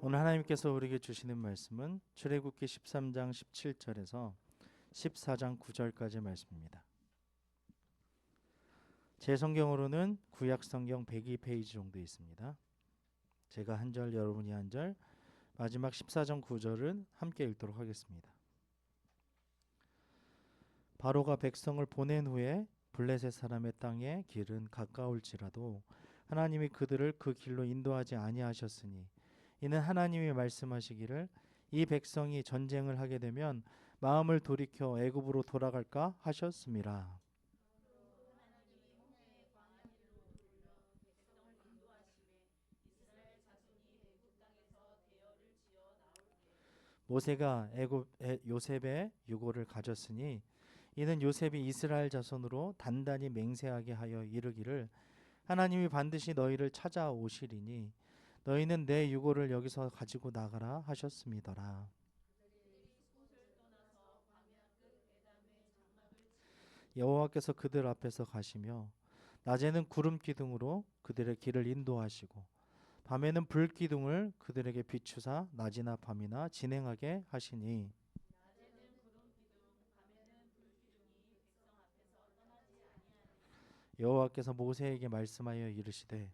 오늘 하나님께서 우리에게 주시는 말씀은 출애굽기 13장 17절에서 14장 9절까지 말씀입니다. 제 성경으로는 구약 성경 102페이지 정도 있습니다. 제가 한 절, 여러분이 한 절, 마지막 14장 9절은 함께 읽도록 하겠습니다. 바로가 백성을 보낸 후에 블레셋 사람의 땅에 길은 가까울지라도 하나님이 그들을 그 길로 인도하지 아니하셨으니 이는 하나님이 말씀하시기를 이 백성이 전쟁을 하게 되면 마음을 돌이켜 애굽으로 돌아갈까 하셨음이라. 모세가 요셉의 유고를 가졌으니 이는 요셉이 이스라엘 자손으로 단단히 맹세하게 하여 이르기를 하나님이 반드시 너희를 찾아오시리니 너희는 내 유고를 여기서 가지고 나가라 하셨음이더라. 여호와께서 그들 앞에서 가시며 낮에는 구름 기둥으로 그들의 길을 인도하시고 밤에는 불 기둥을 그들에게 비추사 낮이나 밤이나 진행하게 하시니 여호와께서 모세에게 말씀하여 이르시되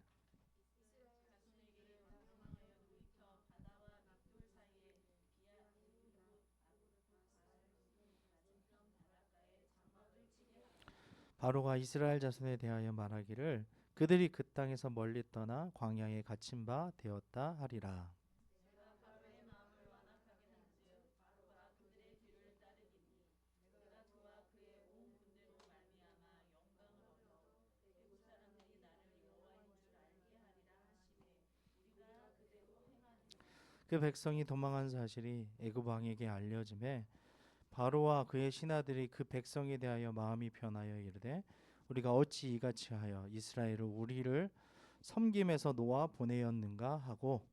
바로가 이스라엘 자손에 대하여 말하기를 그들이 그 땅에서 멀리 떠나 광야에 갇힌 바 되었다 하리라. 그 백성이 도망한 사실이 애굽 왕에게 알려짐에 바로와 그의 신하들이 그 백성에 대하여 마음이 변하여 이르되 우리가 어찌 이같이 하여 이스라엘을 우리를 섬김에서 놓아 보내었는가 하고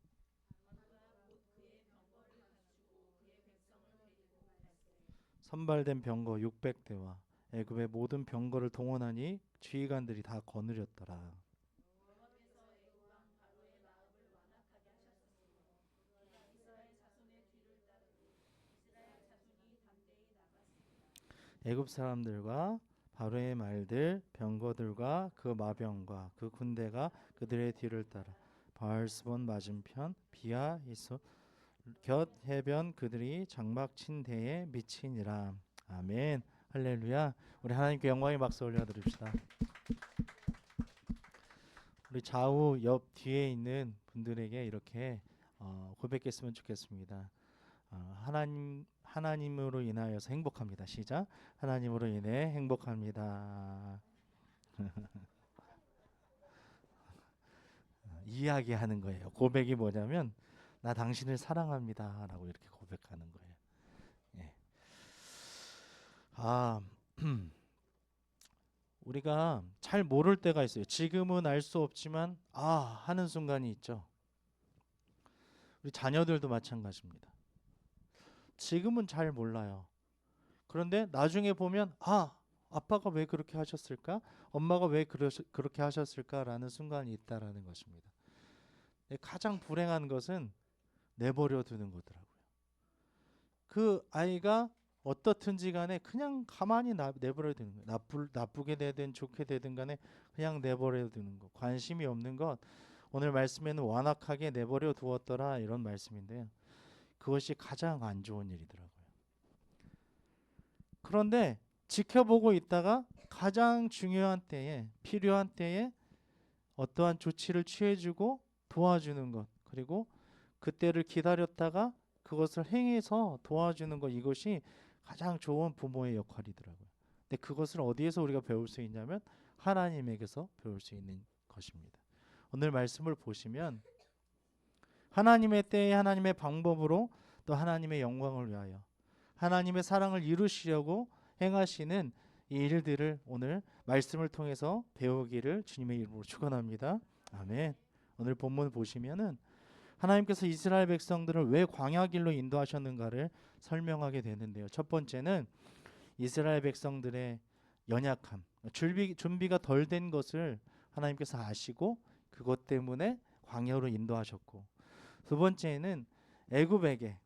선발된 병거 600대와 애굽의 모든 병거를 동원하니 지휘관들이 다 거느렸더라. 애굽 사람들과 바로의 말들 병거들과 그 마병과 그 군대가 그들의 뒤를 따라 바알스본 맞은편 비아 이소 곁 해변 그들이 장막 친 데에 미치니라. 아멘. 할렐루야. 우리 하나님께 영광의 박수 올려드립시다. 우리 좌우 옆 뒤에 있는 분들에게 이렇게 고백했으면 좋겠습니다. 하나님으로 인하여서 행복합니다. 시작. 하나님으로 인해 행복합니다. 이야기하는 거예요. 고백이 뭐냐면 나 당신을 사랑합니다라고 이렇게 고백하는 거예요. 예. 우리가 잘 모를 때가 있어요. 지금은 알 수 없지만 하는 순간이 있죠. 우리 자녀들도 마찬가지입니다. 지금은 잘 몰라요. 그런데 나중에 보면 아빠가 왜 그렇게 하셨을까? 엄마가 왜 그렇게 하셨을까라는 순간이 있다라는 것입니다. 가장 불행한 것은 내버려 두는 거더라고요. 그 아이가 어떻든지 간에 그냥 가만히 내버려 두는 거예요. 나쁘게 되든 좋게 되든 간에 그냥 내버려 두는 거. 관심이 없는 것. 오늘 말씀에는 완악하게 내버려 두었더라 이런 말씀인데요. 그것이 가장 안 좋은 일이더라고요. 그런데 지켜보고 있다가 가장 중요한 때에 필요한 때에 어떠한 조치를 취해주고 도와주는 것 그리고 그때를 기다렸다가 그것을 행해서 도와주는 것 이것이 가장 좋은 부모의 역할이더라고요. 근데 그것을 어디에서 우리가 배울 수 있냐면 하나님에게서 배울 수 있는 것입니다. 오늘 말씀을 보시면 하나님의 때에 하나님의 방법으로 또 하나님의 영광을 위하여 하나님의 사랑을 이루시려고 행하시는 이 일들을 오늘 말씀을 통해서 배우기를 주님의 이름으로 축원합니다. 아멘. 오늘 본문 보시면은 하나님께서 이스라엘 백성들을 왜 광야 길로 인도하셨는가를 설명하게 되는데요. 첫 번째는 이스라엘 백성들의 연약함, 준비가 덜 된 것을 하나님께서 아시고 그것 때문에 광야로 인도하셨고 두 번째는 애굽에게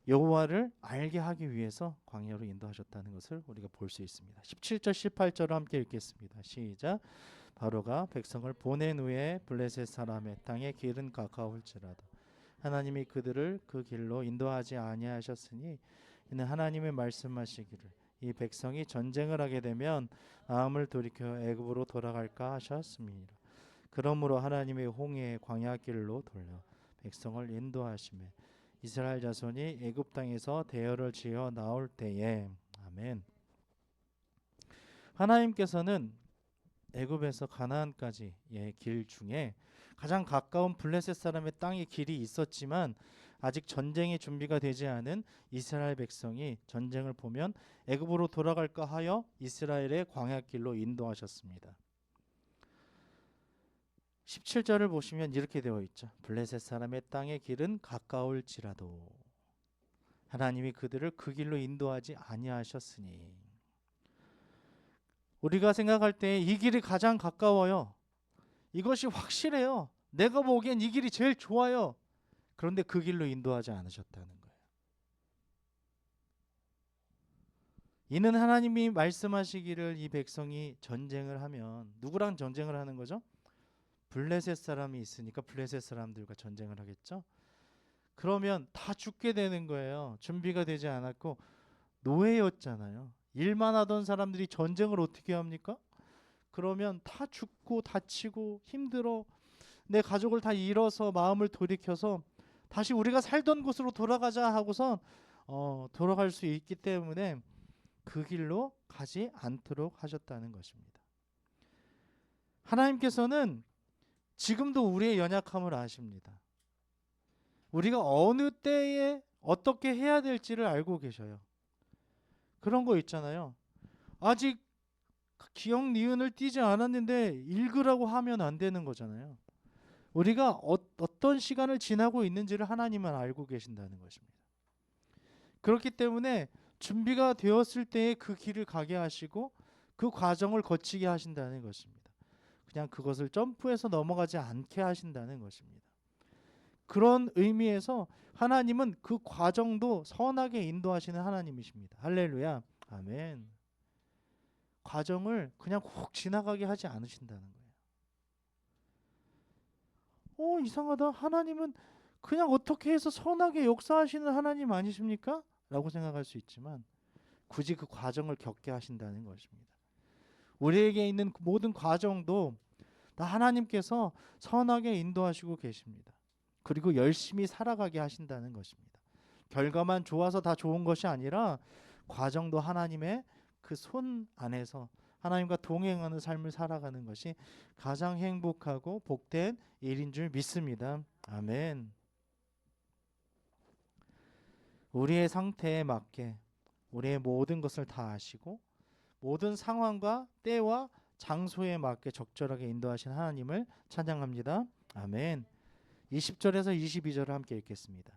여호와를 알게 하기 위해서 광야로 인도하셨다는 것을 우리가 볼 수 있습니다. 17절 18절을 함께 읽겠습니다. 시작. 바로가 백성을 보낸 후에 블레셋 사람의 땅의 길은 가까울지라도 하나님이 그들을 그 길로 인도하지 아니하셨으니 이는 하나님의 말씀하시기를 이 백성이 전쟁을 하게 되면 마음을 돌이켜 애굽으로 돌아갈까 하셨습니다. 그러므로 하나님의 홍해의 광야 길로 돌려 백성을 인도하시매 이스라엘 자손이 애굽 땅에서 대열을 지어 나올 때에 아멘. 하나님께서는 애굽에서 가나안까지의 길 중에 가장 가까운 블레셋 사람의 땅의 길이 있었지만 아직 전쟁의 준비가 되지 않은 이스라엘 백성이 전쟁을 보면 애굽으로 돌아갈까 하여 이스라엘의 광야길로 인도하셨습니다. 17절을 보시면 이렇게 되어 있죠. 블레셋 사람의 땅의 길은 가까울지라도 하나님이 그들을 그 길로 인도하지 아니하셨으니 우리가 생각할 때 이 길이 가장 가까워요. 이것이 확실해요. 내가 보기엔 이 길이 제일 좋아요. 그런데 그 길로 인도하지 않으셨다는 거예요. 이는 하나님이 말씀하시기를 이 백성이 전쟁을 하면 누구랑 전쟁을 하는 거죠? 블레셋 사람이 있으니까 블레셋 사람들과 전쟁을 하겠죠. 그러면 다 죽게 되는 거예요. 준비가 되지 않았고 노예였잖아요. 일만 하던 사람들이 전쟁을 어떻게 합니까? 그러면 다 죽고 다치고 힘들어. 내 가족을 다 잃어서 마음을 돌이켜서 다시 우리가 살던 곳으로 돌아가자 하고선 돌아갈 수 있기 때문에 그 길로 가지 않도록 하셨다는 것입니다. 하나님께서는 지금도 우리의 연약함을 아십니다. 우리가 어느 때에 어떻게 해야 될지를 알고 계셔요. 그런 거 있잖아요. 아직 기억 니은을 띄지 않았는데 읽으라고 하면 안 되는 거잖아요. 우리가 어떤 시간을 지나고 있는지를 하나님은 알고 계신다는 것입니다. 그렇기 때문에 준비가 되었을 때에 그 길을 가게 하시고 그 과정을 거치게 하신다는 것입니다. 그냥 그것을 점프해서 넘어가지 않게 하신다는 것입니다. 그런 의미에서 하나님은 그 과정도 선하게 인도하시는 하나님이십니다. 할렐루야. 아멘. 과정을 그냥 훅 지나가게 하지 않으신다는 거예요. 이상하다. 하나님은 그냥 어떻게 해서 선하게 역사하시는 하나님 아니십니까? 라고 생각할 수 있지만 굳이 그 과정을 겪게 하신다는 것입니다. 우리에게 있는 모든 과정도 다 하나님께서 선하게 인도하시고 계십니다. 그리고 열심히 살아가게 하신다는 것입니다. 결과만 좋아서 다 좋은 것이 아니라 과정도 하나님의 그 손 안에서 하나님과 동행하는 삶을 살아가는 것이 가장 행복하고 복된 일인 줄 믿습니다. 아멘. 우리의 상태에 맞게 우리의 모든 것을 다 아시고 모든 상황과 때와 장소에 맞게 적절하게 인도하신 하나님을 찬양합니다. 아멘. 20절에서 22절을 함께 읽겠습니다.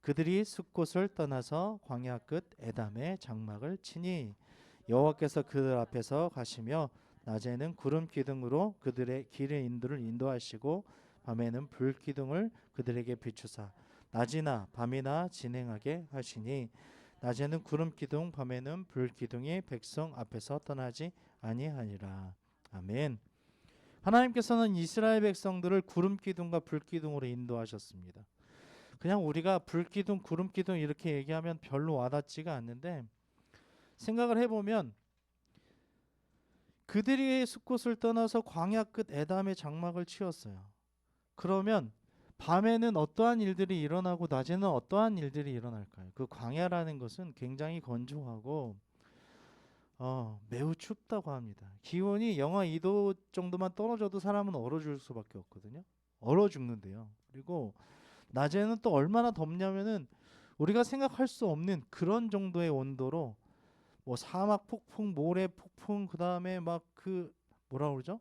그들이 숫곳을 떠나서 광야 끝 에담의 장막을 치니 여호와께서 그들 앞에서 가시며 낮에는 구름 기둥으로 그들의 길의 인도를 인도하시고 밤에는 불 기둥을 그들에게 비추사 낮이나 밤이나 진행하게 하시니 낮에는 구름 기둥 밤에는 불 기둥이 백성 앞에서 떠나지 아니하니라. 아멘. 하나님께서는 이스라엘 백성들을 구름 기둥과 불 기둥으로 인도하셨습니다. 그냥 우리가 불 기둥, 구름 기둥 이렇게 얘기하면 별로 와닿지가 않는데 생각을 해보면 그들이 숲곳을 떠나서 광야 끝 에담의 장막을 치었어요. 그러면 밤에는 어떠한 일들이 일어나고 낮에는 어떠한 일들이 일어날까요? 그 광야라는 것은 굉장히 건조하고 매우 춥다고 합니다. 기온이 영하 2도 정도만 떨어져도 사람은 얼어 죽을 수밖에 없거든요. 얼어 죽는데요. 그리고 낮에는 또 얼마나 덥냐면은 우리가 생각할 수 없는 그런 정도의 온도로 뭐 사막 폭풍, 모래 폭풍, 그다음에 막 그 뭐라 그러죠?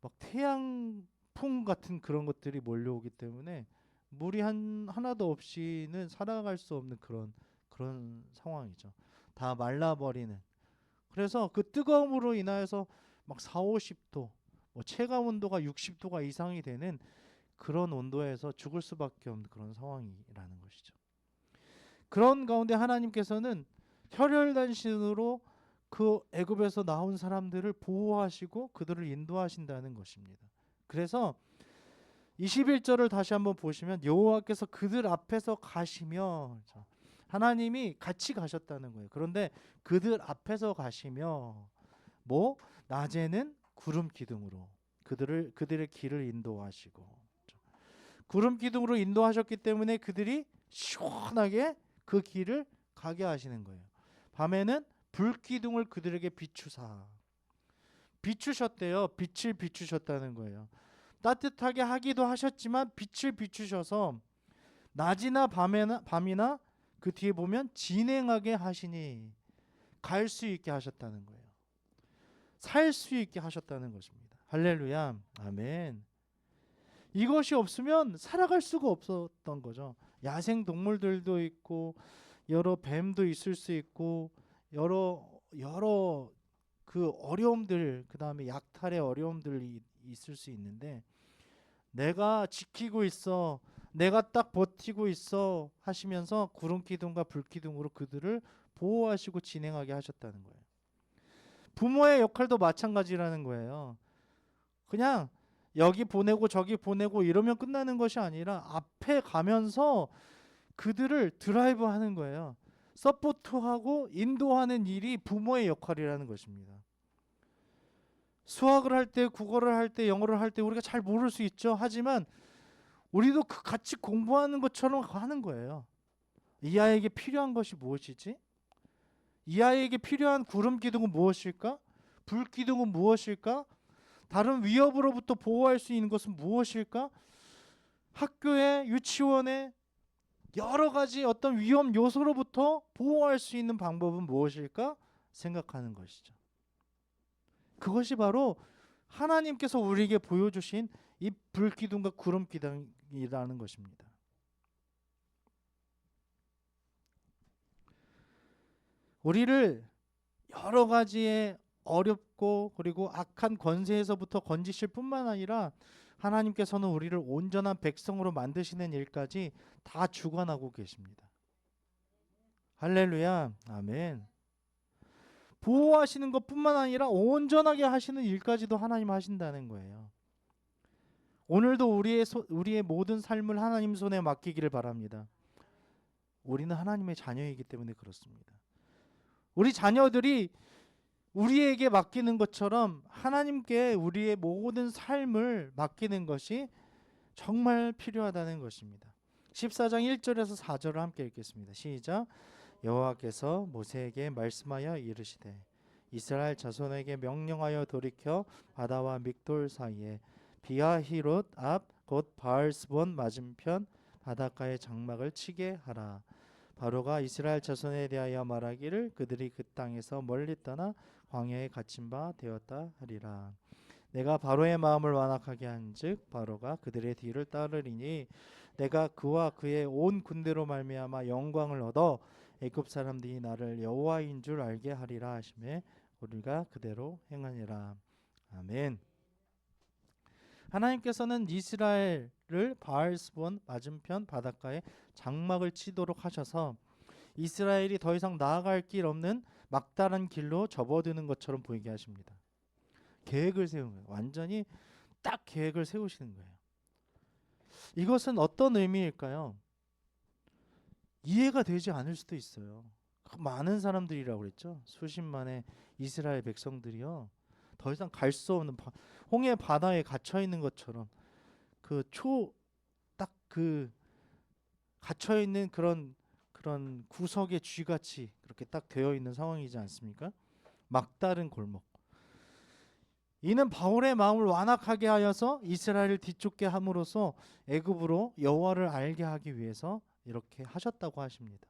막 태양풍 같은 그런 것들이 몰려오기 때문에 물이 하나도 없이는 살아갈 수 없는 그런 상황이죠. 다 말라버리는. 그래서 그 뜨거움으로 인하여서 막 4, 50도, 뭐 체감 온도가 60도가 이상이 되는 그런 온도에서 죽을 수밖에 없는 그런 상황이라는 것이죠. 그런 가운데 하나님께서는 혈혈단신으로 그 애굽에서 나온 사람들을 보호하시고 그들을 인도하신다는 것입니다. 그래서 21절을 다시 한번 보시면 여호와께서 그들 앞에서 가시며, 하나님이 같이 가셨다는 거예요. 그런데 그들 앞에서 가시며 뭐 낮에는 구름 기둥으로 그들의 길을 인도하시고, 구름 기둥으로 인도하셨기 때문에 그들이 시원하게 그 길을 가게 하시는 거예요. 밤에는 불 기둥을 그들에게 비추셨대요. 빛을 비추셨다는 거예요. 따뜻하게 하기도 하셨지만 빛을 비추셔서 낮이나 밤이나 그 뒤에 보면 진행하게 하시니 갈 수 있게 하셨다는 거예요. 살 수 있게 하셨다는 것입니다. 할렐루야. 아멘. 이것이 없으면 살아갈 수가 없었던 거죠. 야생 동물들도 있고 여러 뱀도 있을 수 있고 여러 그 어려움들, 그다음에 약탈의 어려움들이 있을 수 있는데, 내가 지키고 있어, 내가 딱 버티고 있어 하시면서 구름 기둥과 불 기둥으로 그들을 보호하시고 진행하게 하셨다는 거예요. 부모의 역할도 마찬가지라는 거예요. 그냥 여기 보내고 저기 보내고 이러면 끝나는 것이 아니라 앞에 가면서 그들을 드라이브 하는 거예요. 서포트하고 인도하는 일이 부모의 역할이라는 것입니다. 수학을 할 때, 국어를 할 때, 영어를 할 때 우리가 잘 모를 수 있죠. 하지만 우리도 같이 공부하는 것처럼 하는 거예요. 이 아이에게 필요한 것이 무엇이지? 이 아이에게 필요한 구름 기둥은 무엇일까? 불 기둥은 무엇일까? 다른 위협으로부터 보호할 수 있는 것은 무엇일까? 학교에, 유치원에 여러 가지 어떤 위험 요소로부터 보호할 수 있는 방법은 무엇일까? 생각하는 것이죠. 그것이 바로 하나님께서 우리에게 보여주신 이 불기둥과 구름 기둥이라는 것입니다. 우리를 여러 가지의 어렵고 그리고 악한 권세에서부터 건지실 뿐만 아니라 하나님께서는 우리를 온전한 백성으로 만드시는 일까지 다 주관하고 계십니다. 할렐루야. 아멘. 보호하시는 것뿐만 아니라 온전하게 하시는 일까지도 하나님 하신다는 거예요. 오늘도 우리의 모든 삶을 하나님 손에 맡기기를 바랍니다. 우리는 하나님의 자녀이기 때문에 그렇습니다. 우리 자녀들이 우리에게 맡기는 것처럼 하나님께 우리의 모든 삶을 맡기는 것이 정말 필요하다는 것입니다. 14장 1절에서 4절을 함께 읽겠습니다. 시작. 여호와께서 모세에게 말씀하여 이르시되 이스라엘 자손에게 명령하여 돌이켜 바다와 믹돌 사이에 비하히롯 앞 곧 바알스본 맞은편 바닷가에 장막을 치게 하라. 바로가 이스라엘 자손에 대하여 말하기를 그들이 그 땅에서 멀리 떠나 광야에 갇힌 바 되었다 하리라. 내가 바로의 마음을 완악하게 한즉 바로가 그들의 뒤를 따르리니 내가 그와 그의 온 군대로 말미암아 영광을 얻어 애굽 사람들이 나를 여호와인 줄 알게 하리라 하시매 우리가 그대로 행하니라. 아멘. 하나님께서는 이스라엘을 바알스본 맞은편 바닷가에 장막을 치도록 하셔서 이스라엘이 더 이상 나아갈 길 없는 막다른 길로 접어드는 것처럼 보이게 하십니다. 계획을 세우는 거예요. 완전히 딱 계획을 세우시는 거예요. 이것은 어떤 의미일까요? 이해가 되지 않을 수도 있어요. 많은 사람들이라고 그랬죠. 수십만의 이스라엘 백성들이요. 더 이상 갈 수 없는 홍해 바다에 갇혀 있는 것처럼 딱 갇혀 있는 그런 구석의 쥐같이 그렇게 딱 되어 있는 상황이지 않습니까? 막다른 골목. 이는 바울의 마음을 완악하게 하여서 이스라엘을 뒤쫓게 함으로써 애굽으로 여호와를 알게 하기 위해서 이렇게 하셨다고 하십니다.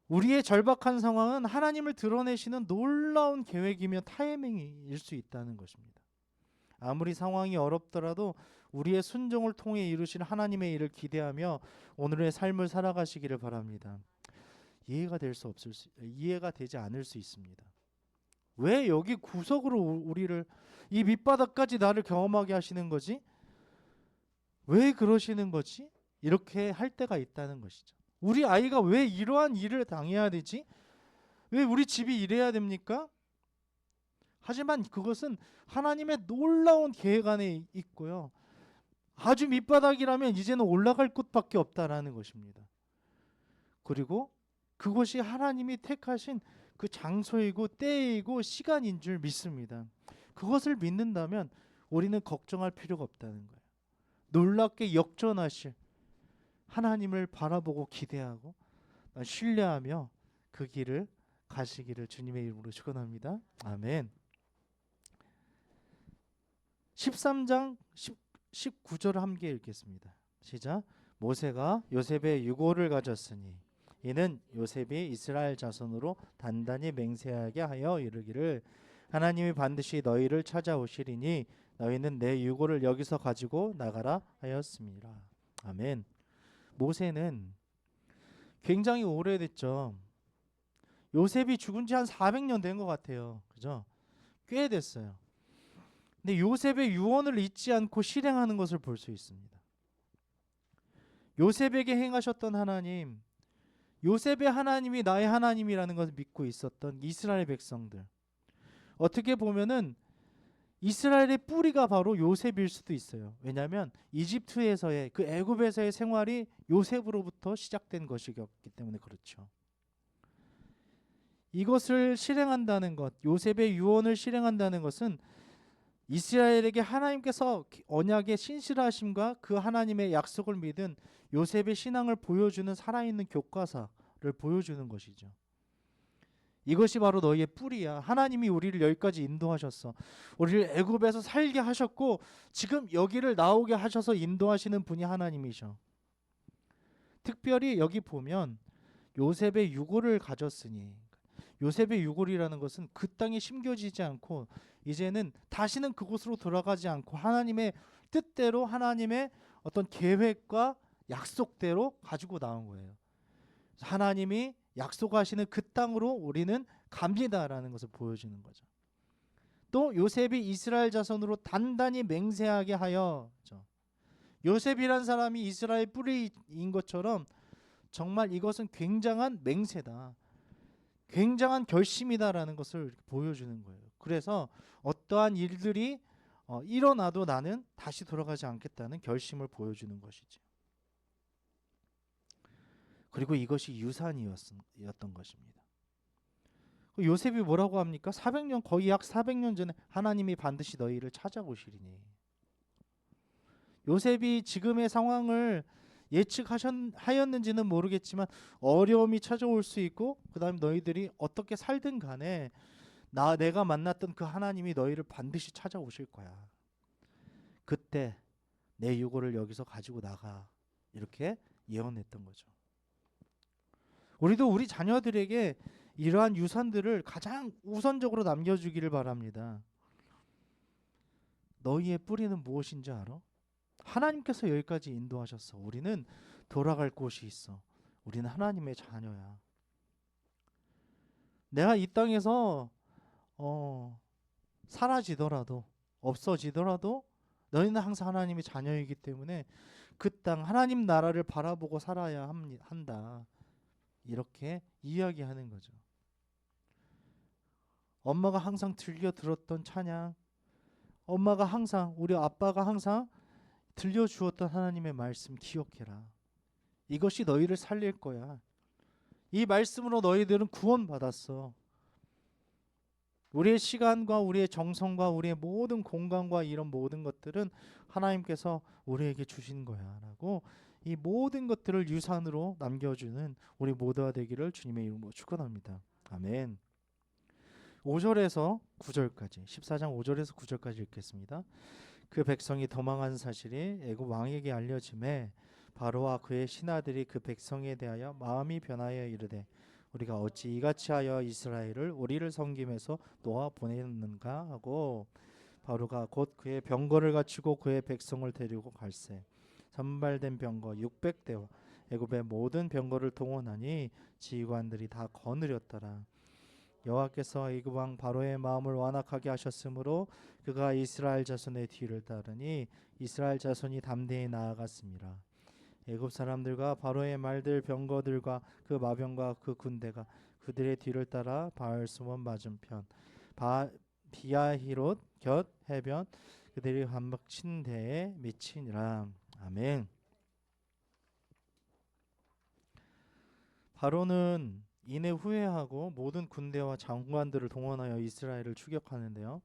우리의 절박한 상황은 하나님을 드러내시는 놀라운 계획이며 타이밍일 수 있다는 것입니다. 아무리 상황이 어렵더라도 우리의 순종을 통해 이루실 하나님의 일을 기대하며 오늘의 삶을 살아가시기를 바랍니다. 이해가 되지 않을 수 있습니다. 왜 여기 구석으로 우리를 이 밑바닥까지 나를 경험하게 하시는 거지? 왜 그러시는 거지? 이렇게 할 때가 있다는 것이죠. 우리 아이가 왜 이러한 일을 당해야 되지? 왜 우리 집이 이래야 됩니까? 하지만 그것은 하나님의 놀라운 계획 안에 있고요. 아주 밑바닥이라면 이제는 올라갈 곳밖에 없다라는 것입니다. 그리고 그것이 하나님이 택하신 그 장소이고 때이고 시간인 줄 믿습니다. 그것을 믿는다면 우리는 걱정할 필요가 없다는 거예요. 놀랍게 역전하실 하나님을 바라보고 기대하고 신뢰하며 그 길을 가시기를 주님의 이름으로 축원합니다. 아멘. 13장 19절을 함께 읽겠습니다. 시작. 모세가 요셉의 유고를 가졌으니 이는 요셉이 이스라엘 자손으로 단단히 맹세하게 하여 이르기를 하나님이 반드시 너희를 찾아오시리니 너희는 내 유고를 여기서 가지고 나가라 하였습니다. 아멘. 모세는 굉장히 오래됐죠. 요셉이 죽은 지 한 400년 된 것 같아요. 그죠? 꽤 됐어요. 근데 요셉의 유언을 잊지 않고 실행하는 것을 볼 수 있습니다. 요셉에게 행하셨던 하나님, 요셉의 하나님이 나의 하나님이라는 것을 믿고 있었던 이스라엘 백성들. 어떻게 보면은 이스라엘의 뿌리가 바로 요셉일 수도 있어요. 왜냐하면 이집트에서의 그 애굽에서의 생활이 요셉으로부터 시작된 것이기 때문에 그렇죠. 이것을 실행한다는 것, 요셉의 유언을 실행한다는 것은 이스라엘에게 하나님께서 언약의 신실하심과 그 하나님의 약속을 믿은 요셉의 신앙을 보여주는 살아있는 교과서를 보여주는 것이죠. 이것이 바로 너희의 뿌리야. 하나님이 우리를 여기까지 인도하셨어. 우리를 애굽에서 살게 하셨고 지금 여기를 나오게 하셔서 인도하시는 분이 하나님이셔. 특별히 여기 보면 요셉의 유고를 가졌으니, 요셉의 유골이라는 것은 그 땅에 심겨지지 않고 이제는 다시는 그곳으로 돌아가지 않고 하나님의 뜻대로 하나님의 어떤 계획과 약속대로 가지고 나온 거예요. 하나님이 약속하시는 그 땅으로 우리는 갑니다라는 것을 보여주는 거죠. 또 요셉이 이스라엘 자손으로 단단히 맹세하게 하여, 요셉이란 사람이 이스라엘 뿌리인 것처럼 정말 이것은 굉장한 맹세다, 굉장한 결심이다라는 것을 보여주는 거예요. 그래서 어떠한 일들이 일어나도 나는 다시 돌아가지 않겠다는 결심을 보여주는 것이죠. 그리고 이것이 유산이었던 것입니다. 요셉이 뭐라고 합니까? 400년, 거의 약 400년 전에 하나님이 반드시 너희를 찾아오시리니. 요셉이 지금의 상황을 예측하였는지는 모르겠지만 어려움이 찾아올 수 있고 그 다음에 너희들이 어떻게 살든 간에 내가 만났던 그 하나님이 너희를 반드시 찾아오실 거야. 그때 내 유고를 여기서 가지고 나가. 이렇게 예언했던 거죠. 우리도 우리 자녀들에게 이러한 유산들을 가장 우선적으로 남겨주기를 바랍니다. 너희의 뿌리는 무엇인지 알아? 하나님께서 여기까지 인도하셨어. 우리는 돌아갈 곳이 있어. 우리는 하나님의 자녀야. 내가 이 땅에서 사라지더라도, 없어지더라도 너희는 항상 하나님의 자녀이기 때문에 그 땅 하나님 나라를 바라보고 살아야 한다. 이렇게 이야기하는 거죠. 엄마가 항상 들려 들었던 찬양, 엄마가 항상, 우리 아빠가 항상 들려주었던 하나님의 말씀 기억해라. 이것이 너희를 살릴 거야. 이 말씀으로 너희들은 구원받았어. 우리의 시간과 우리의 정성과 우리의 모든 공간과 이런 모든 것들은 하나님께서 우리에게 주신 거야 라고 이 모든 것들을 유산으로 남겨주는 우리 모두가 되기를 주님의 이름으로 축원합니다. 아멘. 5절에서 9절까지 14장 5절에서 9절까지 읽겠습니다. 그 백성이 도망한 사실이 애굽 왕에게 알려짐에 바로와 그의 신하들이 그 백성에 대하여 마음이 변하여 이르되 우리가 어찌 이같이 하여 이스라엘을 우리를 섬김에서 놓아 보내는가 하고 바로가 곧 그의 병거를 갖추고 그의 백성을 데리고 갈새 선발된 병거 여호와께서 애굽 왕 바로의 마음을 완악하게 하셨으므로 그가 이스라엘 자손의 뒤를 따르니 이스라엘 자손이 담대히 나아갔습니다. 애굽 사람들과 바로의 말들 병거들과 그 마병과 그 군대가 그들의 뒤를 따라 바알스몬 맞은편 비아히롯 곁 해변 그들이 함박친 데에 미치니라. 아멘. 바로는 이내 후회하고 모든 군대와 장관들을 동원하여 이스라엘을 추격하는데요.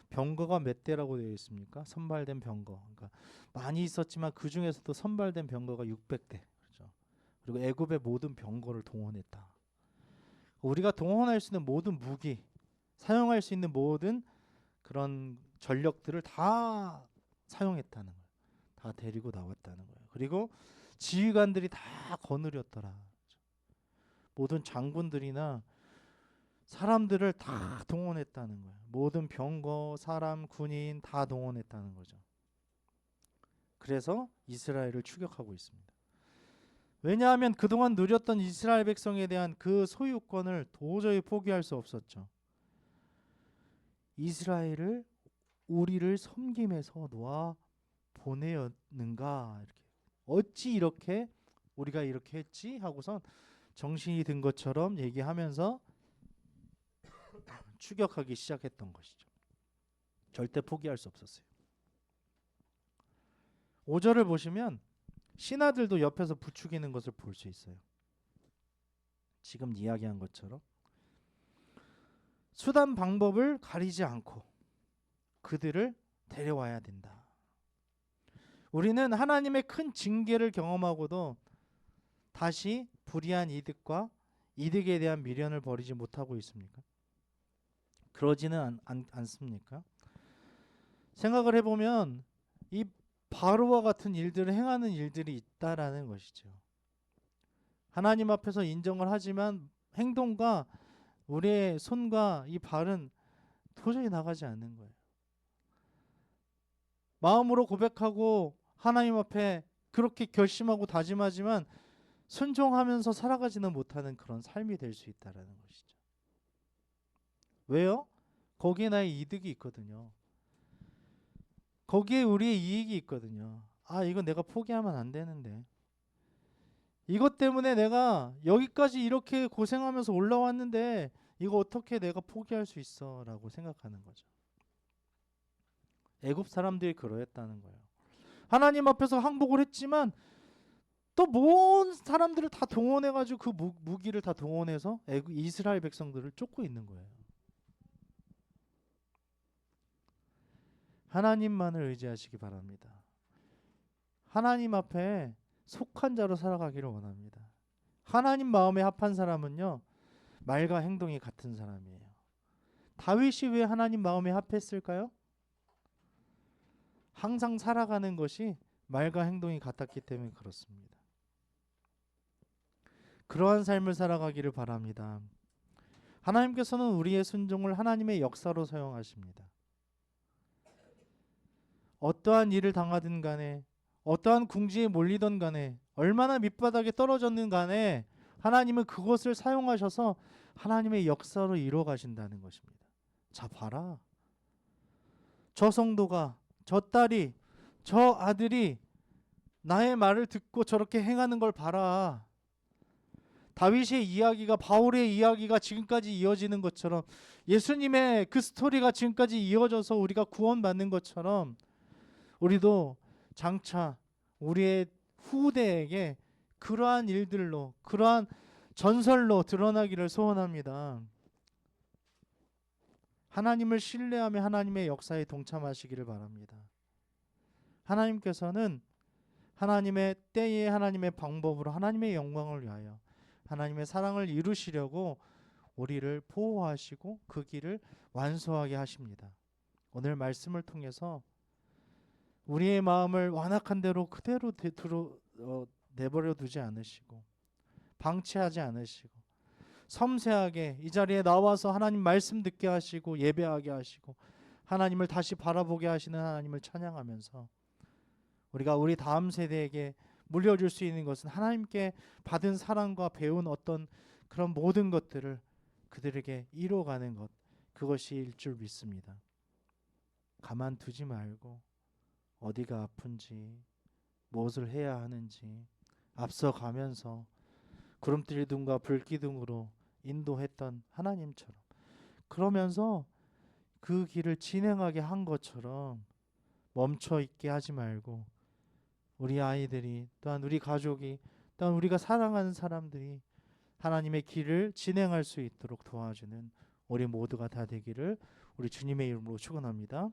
병거가 몇 대라고 되어 있습니까? 선발된 병거. 그러니까 많이 있었지만 그 중에서도 선발된 병거가 600대. 그렇죠. 그리고 애굽의 모든 병거를 동원했다. 우리가 동원할 수 있는 모든 무기, 사용할 수 있는 모든 그런 전력들을 다 사용했다는 거예요. 다 데리고 나왔다는 거예요. 그리고 지휘관들이 다 거느렸더라. 모든 장군들이나 사람들을 다 동원했다는 거예요. 모든 병거, 사람, 군인 다 동원했다는 거죠. 그래서 이스라엘을 추격하고 있습니다. 왜냐하면 그동안 누렸던 이스라엘 백성에 대한 그 소유권을 도저히 포기할 수 없었죠. 이스라엘을 우리를 섬김에서 놓아 보내었는가, 이렇게 어찌 이렇게 우리가 이렇게 했지 하고선 정신이 든 것처럼 얘기하면서 추격하기 시작했던 것이죠. 절대 포기할 수 없었어요. 5절을 보시면 신하들도 옆에서 부추기는 것을 볼 수 있어요. 지금 이야기한 것처럼 수단 방법을 가리지 않고 그들을 데려와야 된다. 우리는 하나님의 큰 징계를 경험하고도 다시 불의한 이득과 이득에 대한 미련을 버리지 못하고 있습니까? 그러지는 않습니까? 생각을 해보면 이 바로와 같은 일들을 행하는 일들이 있다라는 것이죠. 하나님 앞에서 인정을 하지만 행동과 우리의 손과 이 발은 도저히 나가지 않는 거예요. 마음으로 고백하고 하나님 앞에 그렇게 결심하고 다짐하지만 순종하면서 살아가지는 못하는 그런 삶이 될 수 있다라는 것이죠. 왜요? 거기에 나의 이득이 있거든요. 거기에 우리의 이익이 있거든요. 아, 이거 내가 포기하면 안 되는데. 이것 때문에 내가 여기까지 이렇게 고생하면서 올라왔는데 이거 어떻게 내가 포기할 수 있어? 라고 생각하는 거죠. 애굽 사람들이 그러했다는 거예요. 하나님 앞에서 항복을 했지만 또 모든 사람들을 다 동원해가지고 그 무기를 다 동원해서 이스라엘 백성들을 쫓고 있는 거예요. 하나님만을 의지하시기 바랍니다. 하나님 앞에 속한 자로 살아가기를 원합니다. 하나님 마음에 합한 사람은요, 말과 행동이 같은 사람이에요. 다윗이 왜 하나님 마음에 합했을까요? 항상 살아가는 것이 말과 행동이 같았기 때문에 그렇습니다. 그러한 삶을 살아가기를 바랍니다. 하나님께서는 우리의 순종을 하나님의 역사로 사용하십니다. 어떠한 일을 당하든 간에 어떠한 궁지에 몰리던 간에 얼마나 밑바닥에 떨어졌는 간에 하나님은 그것을 사용하셔서 하나님의 역사로 이루어 가신다는 것입니다. 자, 봐라. 저 성도가, 저 딸이, 저 아들이 나의 말을 듣고 저렇게 행하는 걸 봐라. 다윗의 이야기가, 바울의 이야기가 지금까지 이어지는 것처럼, 예수님의 그 스토리가 지금까지 이어져서 우리가 구원받는 것처럼 우리도 장차 우리의 후대에게 그러한 일들로, 그러한 전설로 드러나기를 소원합니다. 하나님을 신뢰하며 하나님의 역사에 동참하시기를 바랍니다. 하나님께서는 하나님의 때에 하나님의 방법으로 하나님의 영광을 위하여 하나님의 사랑을 이루시려고 우리를 보호하시고 그 길을 완수하게 하십니다. 오늘 말씀을 통해서 우리의 마음을 완악한 대로 그대로 내버려 두지 않으시고 방치하지 않으시고 섬세하게 이 자리에 나와서 하나님 말씀 듣게 하시고 예배하게 하시고 하나님을 다시 바라보게 하시는 하나님을 찬양하면서 우리가 우리 다음 세대에게 물려줄 수 있는 것은 하나님께 받은 사랑과 배운 어떤 그런 모든 것들을 그들에게 이뤄가는 것, 그것이 일 줄 믿습니다. 가만두지 말고 어디가 아픈지, 무엇을 해야 하는지 앞서가면서 구름기둥과 불기둥으로 인도했던 하나님처럼, 그러면서 그 길을 진행하게 한 것처럼 멈춰 있게 하지 말고 우리 아이들이, 또한 우리 가족이, 또한 우리가 사랑하는 사람들이 하나님의 길을 진행할 수 있도록 도와주는 우리 모두가 다 되기를 우리 주님의 이름으로 축원합니다.